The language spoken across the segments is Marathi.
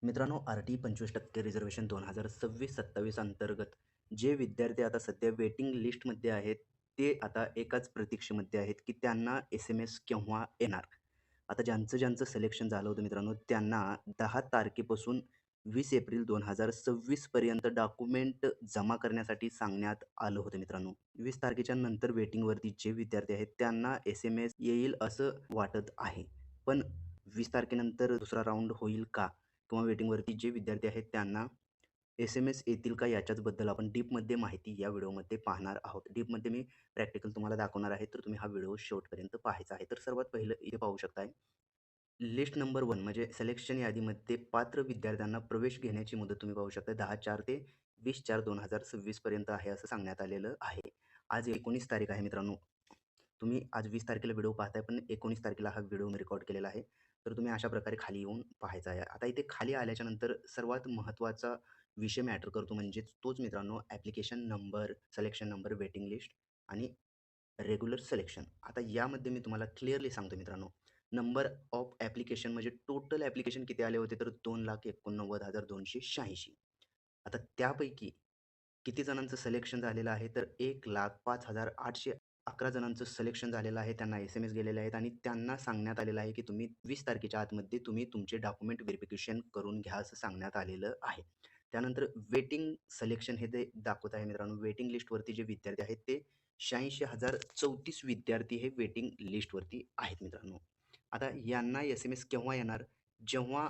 मित्रांनो, आर-टी 25% रिझर्व्हेशन 2026-27 अंतर्गत जे विद्यार्थी आता सध्या वेटिंग लिस्टमध्ये आहेत, ते आता एकाच प्रतीक्षेमध्ये आहेत, की त्यांना एस-एम-एस केव्हा येणार. आता ज्यांचं सिलेक्शन झालं होतं मित्रांनो, त्यांना 10 तारखेपासून 20 एप्रिल 2026 पर्यंत डॉक्युमेंट जमा करण्यासाठी सांगण्यात आलं होतं मित्रांनो. 20 तारखेच्या नंतर वेटिंगवरती जे विद्यार्थी आहेत, त्यांना एस-एम-एस येईल असं वाटत आहे. पण 20 तारखेनंतर दुसरा राउंड होईल का? किंवा वेटिंगवरती जे विद्यार्थी आहेत त्यांना एस-एम-एस येतील का याच्याचबद्दल आपण डीपमध्ये माहिती या व्हिडिओमध्ये पाहणार आहोत. डीपमध्ये मी प्रॅक्टिकल तुम्हाला दाखवणार आहे, तर तुम्ही हा व्हिडिओ शेवटपर्यंत पाहायचा आहे. तर सर्वात पहिलं इथे पाहू शकताय, लिस्ट नंबर 1 म्हणजे सिलेक्शन यादीमध्ये पात्र विद्यार्थ्यांना प्रवेश घेण्याची मुदत तुम्ही पाहू शकता 10/4 ते 20/4/2026 पर्यंत आहे असं सांगण्यात आलेलं आहे. आज 19 तारीख आहे मित्रांनो. तुम्ही आज 20 तारखेला व्हिडिओ पाहताय, पण 19 तारखेला हा व्हिडिओ मी रेकॉर्ड केलेला आहे. तर तुम्ही अशा प्रकारे खाली येऊन पाहायचा आहे. आता इथे खाली आल्याच्यानंतर सर्वात महत्त्वाचा विषय मॅटर करतो म्हणजेच तोच मित्रांनो application number, selection number, waiting list आणि रेग्युलर सिलेक्शन. आता यामध्ये मी तुम्हाला क्लिअरली सांगतो मित्रांनो, नंबर ऑफ ॲप्लिकेशन म्हणजे टोटल ॲप्लिकेशन किती आले होते तर 2,89,286. आता त्यापैकी किती जणांचं सिलेक्शन झालेलं आहे तर 1,05,811 जणांचं सिलेक्शन झालेलं आहे. त्यांना एस-एम-एस गेलेले आहेत आणि त्यांना सांगण्यात आलेलं आहे, की तुम्ही 20 तारखेच्या आतमध्ये तुम्ही तुमचे डॉक्युमेंट व्हेरिफिकेशन करून घ्या असं सांगण्यात आलेलं आहे. त्यानंतर वेटिंग सिलेक्शन हे ते दाखवत आहे मित्रांनो. वेटिंग लिस्टवरती जे विद्यार्थी आहेत ते 86,034 विद्यार्थी हे वेटिंग लिस्टवरती आहेत मित्रांनो. आता यांना एस-एम-एस केव्हा येणार? जेव्हा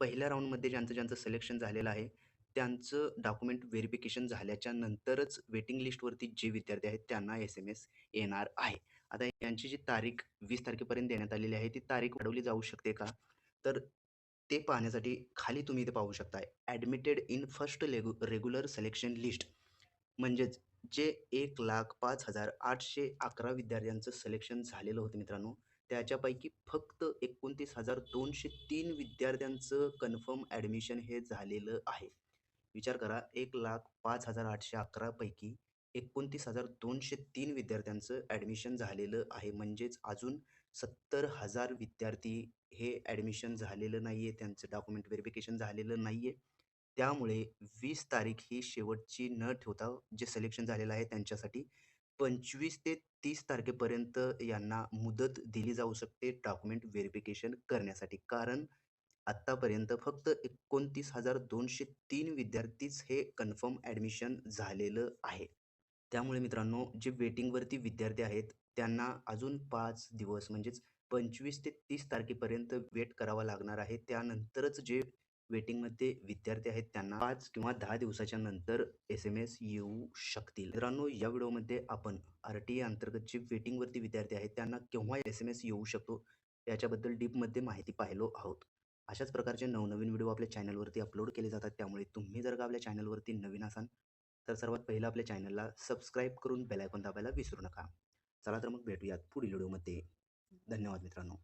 पहिल्या राउंडमध्ये ज्यांचं सिलेक्शन झालेलं आहे, त्यांचं डॉक्युमेंट व्हेरिफिकेशन झाल्याच्या नंतरच वेटिंग लिस्टवरती जे विद्यार्थी आहेत त्यांना एस-एम-एस येणार आहे. आता यांची जी तारीख 20 तारखेपर्यंत देण्यात आलेली आहे, ती तारीख वाढवली जाऊ शकते का? तर ते पाहण्यासाठी खाली तुम्ही इथे पाहू शकता admitted in first regular selection list म्हणजेच जे 1,05,811 विद्यार्थ्यांचं सिलेक्शन झालेलं होतं मित्रांनो, त्याच्यापैकी फक्त 29,203 विद्यार्थ्यांचं कन्फर्म ॲडमिशन हे झालेलं आहे. विचार करा 1,05,811 पैकी 29,203 विद्यार्थ्यांचं ॲडमिशन झालेलं आहे. म्हणजेच अजून 70,000 विद्यार्थी हे ॲडमिशन झालेलं नाहीये, त्यांचं डॉक्युमेंट व्हेरिफिकेशन झालेलं नाहीये. त्यामुळे 20 तारीख ही शेवटची न ठेवता जे सिलेक्शन झालेलं आहे त्यांच्यासाठी 25 ते 30 तारखेपर्यंत यांना मुदत दिली जाऊ शकते डॉक्युमेंट व्हेरिफिकेशन करण्यासाठी. कारण आत्तापर्यंत फक्त 29,203 विद्यार्थीच हे कन्फर्म ॲडमिशन झालेलं आहे. त्यामुळे मित्रांनो, जे वेटिंगवरती विद्यार्थी आहेत, त्यांना अजून 5 दिवस म्हणजेच 25 ते 30 तारखेपर्यंत वेट करावा लागणार आहे. त्यानंतरच जे वेटिंगमध्ये विद्यार्थी आहेत, त्यांना 5 किंवा 10 दिवसाच्या नंतर एस-एम-एस येऊ शकतील. मित्रांनो, या व्हिडिओमध्ये आपण आर-टी-ए अंतर्गत जे वेटिंगवरती विद्यार्थी आहेत, त्यांना केव्हा एस-एम-एस येऊ शकतो, याच्याबद्दल डीपमध्ये माहिती पाहिलो आहोत. अशाच प्रकारचे नवनवीन व्हिडिओ आपल्या चॅनलवरती अपलोड केले जातात. त्यामुळे तुम्ही जर का आपल्या चॅनलवरती नवीन असाल, तर सर्वात पहिलं आपल्या चॅनलला सबस्क्राईब करून बेल आयकॉन दाबायला विसरू नका. चला तर मग भेटूयात पुढील व्हिडिओमध्ये. धन्यवाद मित्रांनो.